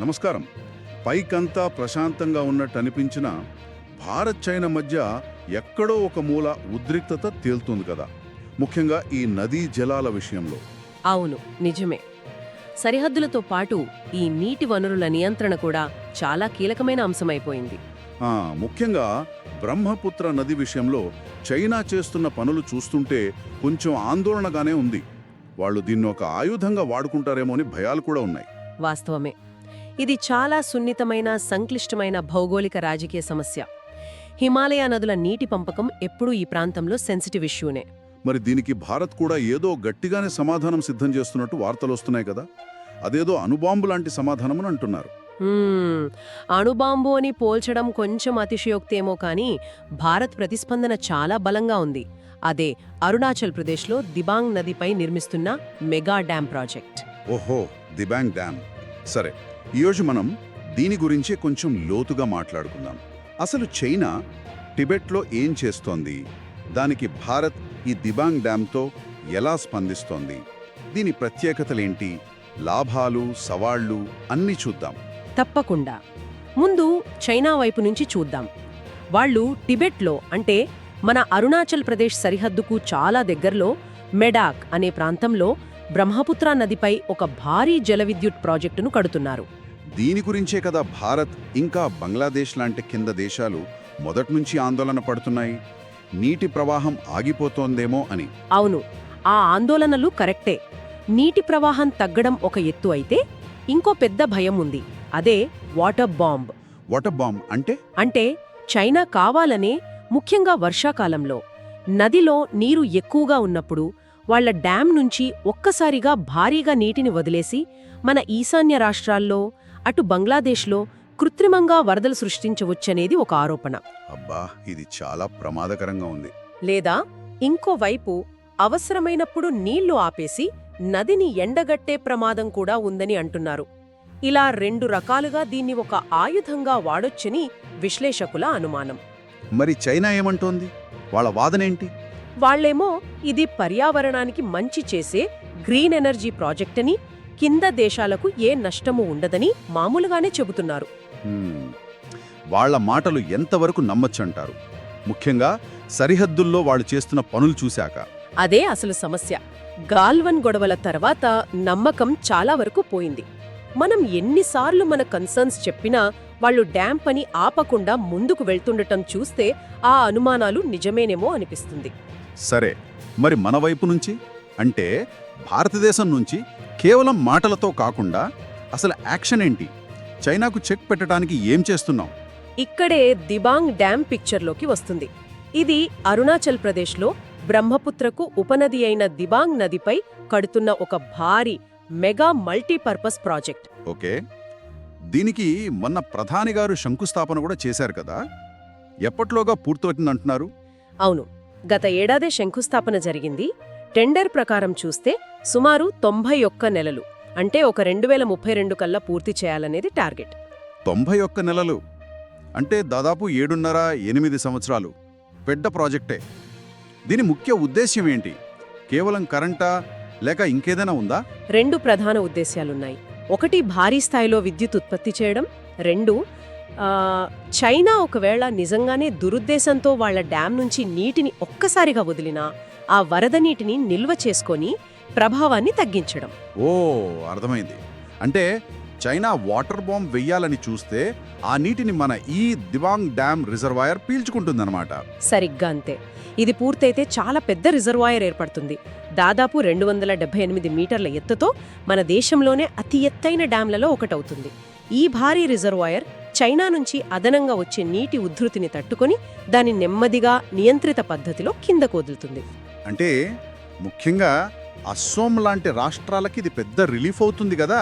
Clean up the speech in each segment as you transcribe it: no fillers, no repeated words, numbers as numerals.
నమస్కారం. పైకంతా ప్రశాంతంగా ఉన్నట్టు అనిపించిన భారత్ చైనా మధ్య ఎక్కడో ఒక మూల ఉద్రిక్తత తేలుతుంది కదా, ముఖ్యంగా ఈ నదీ జలాల విషయంలో. అవును, నిజమే. సరిహద్దులతో పాటు ఈ నీటి వనరుల నియంత్రణ కూడా చాలా కీలకమైన అంశమైపోయింది. ముఖ్యంగా బ్రహ్మపుత్ర నది విషయంలో చైనా చేస్తున్న పనులు చూస్తుంటే కొంచెం ఆందోళనగానే ఉంది. వాళ్ళు దీన్ని ఒక ఆయుధంగా వాడుకుంటారేమో అని భయాలు కూడా ఉన్నాయి. వాస్తవమే. ఇది చాలా సున్నితమైన, సంక్లిష్టమైన భౌగోళిక రాజకీయ సమస్య. హిమాలయ నదుల నీటి పంపకం ఎప్పుడూ ఈ ప్రాంతంలో సెన్సిటివ్ ఇష్యూనే. మరి దీనికి భారత్ కూడా ఏదో గట్టిగానే సమాధానం సిద్ధం చేస్తున్నట్టు వార్తలు వస్తున్నాయి కదా. అదేదో అణుబాంబు లాంటి సమాధానం అని అంటున్నారు. అణుబాంబు అని పోల్చడం కొంచెం అతిశయోక్తేమో కానీ భారత్ ప్రతిస్పందన చాలా బలంగా ఉంది. అదే అరుణాచల్ ప్రదేశ్లో దిబాంగ్ నదిపై నిర్మిస్తున్న మెగా డ్యామ్ ప్రాజెక్ట్. ఓహో, దిబాంగ్ డ్యామ్. సరే, ఈరోజు మనం దీని గురించి కొంచెం లోతుగా మాట్లాడుకుందాం. అసలు చైనా టిబెట్లో ఏం చేస్తోంది, దానికి భారత్ ఈ దిబాంగ్ డ్యామ్తో ఎలా స్పందిస్తోంది, దీని ప్రత్యేకతలేంటి, లాభాలు సవాళ్లు అన్నీ చూద్దాం. తప్పకుండా. ముందు చైనా వైపు నుంచి చూద్దాం. వాళ్ళు టిబెట్లో, అంటే మన అరుణాచల్ ప్రదేశ్ సరిహద్దుకు చాలా దగ్గరలో మెడాక్ అనే ప్రాంతంలో బ్రహ్మపుత్ర నదిపై ఒక భారీ జల విద్యుత్ ప్రాజెక్టును కడుతున్నారు. దీని గురించే కదా భారత్ ఇంకా బంగ్లాదేశ్ లాంటి కింద దేశాలు మొదట్నుంచి ఆందోళన పడుతున్నాయి, నీటి ప్రవాహం ఆగిపోతోందేమో అని. అవును, ఆ ఆందోళనలు కరెక్టే. నీటి ప్రవాహం తగ్గడం ఒక ఎత్తు అయితే, ఇంకో పెద్ద భయం ఉంది. అదే వాటర్ బాంబ్. వాటర్ బాంబ్ అంటే చైనా కావాలనే, ముఖ్యంగా వర్షాకాలంలో నదిలో నీరు ఎక్కువగా ఉన్నప్పుడు వాళ్ల డ్యాం నుంచి ఒక్కసారిగా భారీగా నీటిని వదిలేసి మన ఈశాన్య రాష్ట్రాల్లో, అటు బంగ్లాదేశ్లో కృత్రిమంగా వరదలు సృష్టించవచ్చనేది ఒక ఆరోపణ. అబ్బా, ఇది చాలా ప్రమాదకరంగా ఉంది. లేదా ఇంకోవైపు అవసరమైనప్పుడు నీళ్లు ఆపేసి నదిని ఎండగట్టే ప్రమాదం కూడా ఉందని అంటున్నారు. ఇలా రెండు రకాలుగా దీన్ని ఒక ఆయుధంగా వాడొచ్చని విశ్లేషకుల అనుమానం. మరి చైనా ఏమంటోంది? వాళ్ళ వాదనేంటి? వాళ్లేమో ఇది పర్యావరణానికి మంచి చేసే గ్రీన్ ఎనర్జీ ప్రాజెక్ట్ అని, కింద దేశాలకు ఏ నష్టమూ ఉండదని మామూలుగానే చెబుతున్నారు. వాళ్ల మాటలు ఎంతవరకు నమ్మచ్చంటారు, ముఖ్యంగా సరిహద్దుల్లో వాళ్ళు చేస్తున్న పనులు చూశాక? అదే అసలు సమస్య. గాల్వన్ గొడవల తర్వాత నమ్మకం చాలా వరకు పోయింది. మనం ఎన్నిసార్లు మన కన్సర్న్స్ చెప్పినా వాళ్ళు డ్యాం పని ఆపకుండా ముందుకు వెళ్తుండటం చూస్తే ఆ అనుమానాలు నిజమేనేమో అనిపిస్తుంది. సరే, మరి మన వైపు నుంచి, అంటే భారతదేశం నుంచి కేవలం మాటలతో కాకుండా అసలు యాక్షన్ ఏంటి? చైనాకు చెక్ పెట్టడానికి ఏం చేస్తున్నాం? ఇక్కడే దిబాంగ్ డ్యాం పిక్చర్లోకి వస్తుంది. ఇది అరుణాచల్ ప్రదేశ్లో బ్రహ్మపుత్రకు ఉపనది అయిన దిబాంగ్ నదిపై కడుతున్న ఒక భారీ మెగా మల్టీపర్పస్ ప్రాజెక్ట్. ఓకే, దీనికి మొన్న ప్రధాని గారు శంకుస్థాపన కూడా చేశారు కదా, ఎప్పట్లోగా పూర్తవుతుందంటున్నారు? అవును, గత ఏడాదే శంకుస్థాపన జరిగింది. టెండర్ ప్రకారం చూస్తే సుమారు 91 నెలలు, అంటే ఒక 2032 కల్లా పూర్తి చేయాలనేది టార్గెట్. 91 నెలలు అంటే దాదాపు 7.5–8 సంవత్సరాలు. పెద్ద ప్రాజెక్టే. దీని ముఖ్య ఉద్దేశ్యం ఏంటి? కేవలం కరెంటా, లేక ఇంకేదైనా ఉందా? 2 ప్రధాన ఉద్దేశ్యాలున్నాయి. ఒకటి, భారీ స్థాయిలో విద్యుత్ ఉత్పత్తి చేయడం. 2, చైనా ఒకవేళ నిజంగానే దురుద్దేశంతో వాళ్ల డ్యాం నుంచి నీటిని ఒక్కసారిగా వదిలినా ఆ వరద నీటిని నిల్వ చేసుకొని ప్రభావాన్ని తగ్గించడం. ఓ, అర్థమైంది. అంటే చైనా వాటర్ బాంబ్ వెయ్యాలని చూస్తే ఆ నీటిని మన ఈ దిబాంగ్ డ్యాం రిజర్వాయర్ పీల్చుకుంటుందన్నమాట. సరిగ్గా అంతే. ఇది పూర్తయితే చాలా పెద్ద రిజర్వాయర్ ఏర్పడుతుంది. దాదాపు 278 మీటర్ల ఎత్తుతో మన దేశంలోనే అతి ఎత్తైన డ్యాంలలో ఒకటవుతుంది. ఈ భారీ రిజర్వాయర్ చైనా నుంచి అదనంగా వచ్చే నీటి ఉధృతిని తట్టుకొని దాని నెమ్మదిగా నియంత్రిత పద్ధతిలో కిందకు వదులుతుంది. అంటే ముఖ్యంగా అస్సోం లాంటి రాష్ట్రాలకి ఇది పెద్ద రిలీఫ్ అవుతుంది కదా.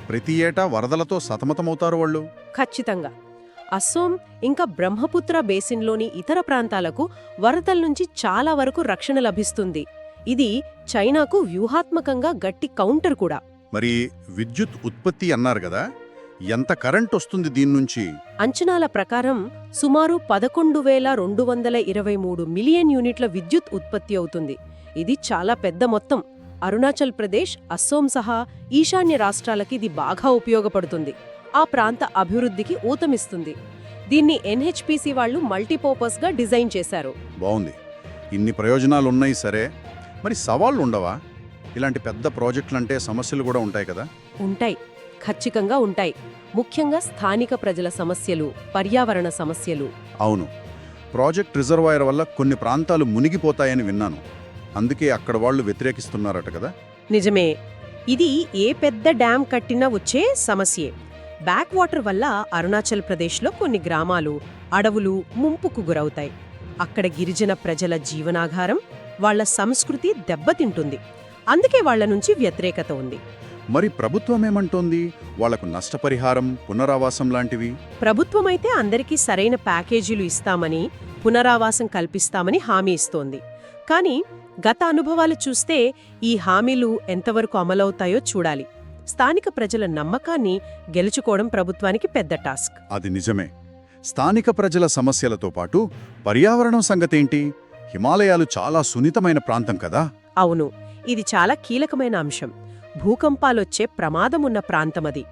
ప్రతి ఏటా వరదలతో సతమతమవుతారు వాళ్ళు. ఖచ్చితంగా. అస్సోం ఇంకా బ్రహ్మపుత్ర బేసిన్లోని ఇతర ప్రాంతాలకు వరదల నుంచి చాలా వరకు రక్షణ లభిస్తుంది. ఇది చైనాకు వ్యూహాత్మకంగా గట్టి కౌంటర్ కూడా. మరి విద్యుత్ ఉత్పత్తి అన్నారు కదా, ఎంత కరెంట్ వస్తుంది దీన్నుంచి? అంచనాల ప్రకారం సుమారు 11,223 మిలియన్ యూనిట్ల విద్యుత్ ఉత్పత్తి అవుతుంది. ఇది చాలా పెద్ద మొత్తం. అరుణాచల్ ప్రదేశ్, అస్సోం సహా ఈశాన్య రాష్ట్రాలకి ఇది బాగా ఉపయోగపడుతుంది. ఆ ప్రాంత అభివృద్ధికి ఊతమిస్తుంది. దీన్ని ఎన్హెచ్పిసి వాళ్ళు మల్టీపర్పస్గా డిజైన్ చేశారు. బావుంది. ఇన్ని ప్రయోజనాలున్నాయి సరే, మరి సవాళ్లు ఉండవా? ఇలాంటి పెద్ద ప్రాజెక్టులంటే సమస్యలు కూడా ఉంటాయి కదా? ఉంటాయి, ఖచ్చితంగా ఉంటాయి. ముఖ్యంగా స్థానిక ప్రజల సమస్యలు, పర్యావరణ సమస్యలు. అవును, ప్రాజెక్ట్ రిజర్వాయర్ వల్ల కొన్ని ప్రాంతాలు మునిగిపోతాయని విన్నాను. అందుకే అక్కడ వాళ్ళు వ్యతిరేకిస్తున్నారట కదా? నిజమే. ఇది ఏ పెద్ద డ్యాం కట్టినా వచ్చే సమస్యే. బ్యాక్ వాటర్ వల్ల అరుణాచల్ ప్రదేశ్లో కొన్ని గ్రామాలు, అడవులు ముంపుకు గురవుతాయి. అక్కడ గిరిజన ప్రజల జీవనాధారం, వాళ్ల సంస్కృతి దెబ్బతింటుంది. అందుకే వాళ్ల నుంచి వ్యతిరేకత ఉంది. మరి ప్రభుత్వమేమంటోంది? వాళ్లకు నష్టపరిహారం, పునరావాసం లాంటివి? ప్రభుత్వమైతే అందరికీ సరైన ప్యాకేజీలు ఇస్తామని, పునరావాసం కల్పిస్తామని హామీ ఇస్తోంది. కానీ గత అనుభవాలు చూస్తే ఈ హామీలు ఎంతవరకు అమలవుతాయో చూడాలి. స్థానిక ప్రజల నమ్మకాన్ని గెలుచుకోవడం ప్రభుత్వానికి పెద్ద టాస్క్. అది నిజమే. స్థానిక ప్రజల సమస్యలతో పాటు పర్యావరణం సంగతేంటి? హిమాలయాలు చాలా సున్నితమైన ప్రాంతం కదా? అవును, ఇది చాలా కీలకమైన అంశం. భూకంపాలొచ్చే ప్రమాదమున్న ప్రాంతమది.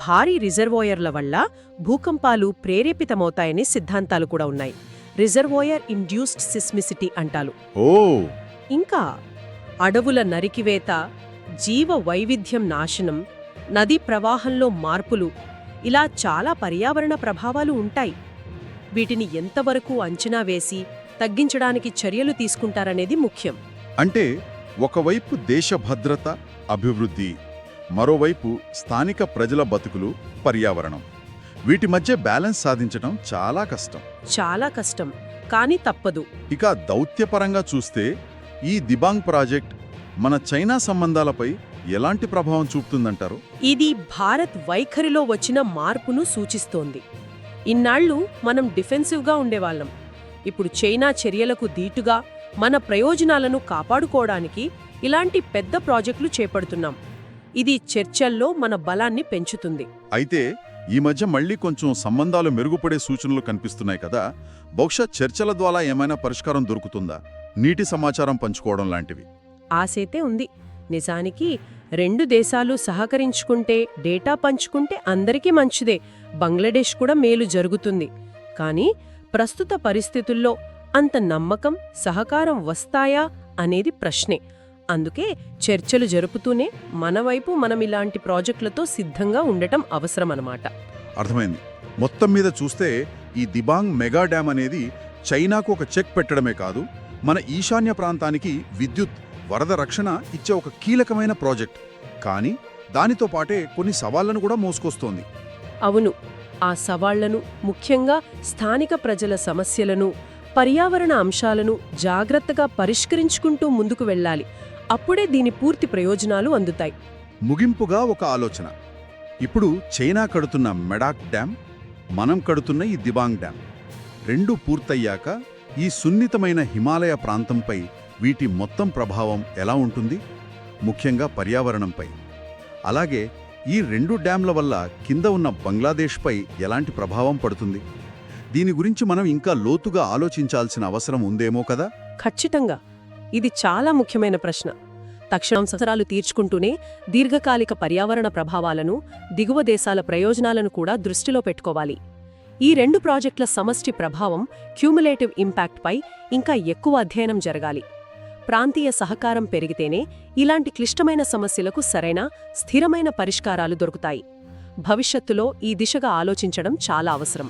భారీ రిజర్వాయర్ల వల్ల భూకంపాలు ప్రేరేపితమవుతాయని సిద్ధాంతాలు కూడా ఉన్నాయి. రిజర్వాయర్ ఇండ్యూస్డ్ సిస్మిసిటీ అంటారు. ఓ, ఇంకా అడవుల నరికివేత, జీవ వైవిధ్యం నాశనం, నదీ ప్రవాహంలో మార్పులు, ఇలా చాలా పర్యావరణ ప్రభావాలు ఉంటాయి. వీటిని ఎంతవరకు అంచనా వేసి తగ్గించడానికి చర్యలు తీసుకుంటారనేది ముఖ్యం. అంటే ఒకవైపు దేశ భద్రత, అభివృద్ధి, మరోవైపు స్థానిక ప్రజల బతుకులు, పర్యావరణం. వీటి మధ్య బ్యాలెన్స్ సాధించడం చాలా కష్టం. చాలా కష్టం, కానీ తప్పదు. ఇక దౌత్యపరంగా చూస్తే ఈ దిబాంగ్ ప్రాజెక్ట్ మన చైనా సంబంధాలపై ఎలాంటి ప్రభావం చూపుతుందంటారు? ఇది భారత్ వైఖరిలో వచ్చిన మార్పును సూచిస్తోంది. ఇన్నాళ్లు మనం డిఫెన్సివ్గా ఉండేవాళ్లం. ఇప్పుడు చైనా చర్యలకు దీటుగా మన ప్రయోజనాలను కాపాడుకోవడానికి ఇలాంటి పెద్ద ప్రాజెక్టులు చేపడుతున్నాం. ఇది చర్చల్లో మన బలాన్ని పెంచుతుంది. అయితే ఈ మధ్య మళ్లీ కొంచెం సంబంధాలు మెరుగుపడే సూచనలు కనిపిస్తున్నాయి కదా? బహుశా చర్చల ద్వారా ఏమైనా పరిష్కారం దొరుకుతుందా? నీటి సమాచారం పంచుకోవడం లాంటివి. ఆసైతే ఉంది. నిజానికి రెండు దేశాలు సహకరించుకుంటే, డేటా పంచుకుంటే అందరికీ మంచిదే. బంగ్లాదేశ్ కూడా మేలు జరుగుతుంది. కానీ ప్రస్తుత పరిస్థితుల్లో అంత నమ్మకం, సహకారం వస్తాయా అనేది ప్రశ్నే. అందుకే చర్చలు జరుపుతూనే మన వైపు మనం ఇలాంటి ప్రాజెక్టులతో సిద్ధంగా ఉండటం అవసరమన్నమాట. అర్థమైంది. మొత్తం మీద చూస్తే ఈ దిబాంగ్ మెగా డ్యామ్ అనేది చైనాకు ఒక చెక్ పెట్టడమే కాదు, మన ఈశాన్య ప్రాంతానికి విద్యుత్, వరద రక్షణ ఇచ్చే ఒక కీలకమైన ప్రాజెక్ట్. కానీ దానితో పాటే కొన్ని సవాళ్లను కూడా మోసుకొస్తోంది. అవును, ఆ సవాళ్లను, ముఖ్యంగా స్థానిక ప్రజల సమస్యలను, పర్యావరణ అంశాలను జాగ్రత్తగా పరిష్కరించుకుంటూ ముందుకు వెళ్ళాలి. అప్పుడే దీని పూర్తి ప్రయోజనాలు అందుతాయి. ముగింపుగా ఒక ఆలోచన. ఇప్పుడు చైనా కడుతున్న మెడాక్ డ్యామ్, మనం కడుతున్న ఈ దిబాంగ్ డ్యామ్ రెండూ పూర్తయ్యాక ఈ సున్నితమైన హిమాలయ ప్రాంతంపై వీటి మొత్తం ప్రభావం ఎలా ఉంటుంది? ముఖ్యంగా పర్యావరణంపై. అలాగే ఈ రెండు డ్యాంల వల్ల కింద ఉన్న బంగ్లాదేశ్పై ఎలాంటి ప్రభావం పడుతుంది? దీని గురించి మనం ఇంకా లోతుగా ఆలోచించాల్సిన అవసరం ఉందేమో కదా? ఖచ్చితంగా. ఇది చాలా ముఖ్యమైన ప్రశ్న. తక్షణం అవసరాలు తీర్చుకుంటూనే దీర్ఘకాలిక పర్యావరణ ప్రభావాలను, దిగువ దేశాల ప్రయోజనాలను కూడా దృష్టిలో పెట్టుకోవాలి. ఈ రెండు ప్రాజెక్టుల సమష్టి ప్రభావం, క్యూములేటివ్ ఇంపాక్ట్పై ఇంకా ఎక్కువ అధ్యయనం జరగాలి. ప్రాంతీయ సహకారం పెరిగితేనే ఇలాంటి క్లిష్టమైన సమస్యలకు సరైన, స్థిరమైన పరిష్కారాలు దొరుకుతాయి. భవిష్యత్తులో ఈ దిశగా ఆలోచించడం చాలా అవసరం.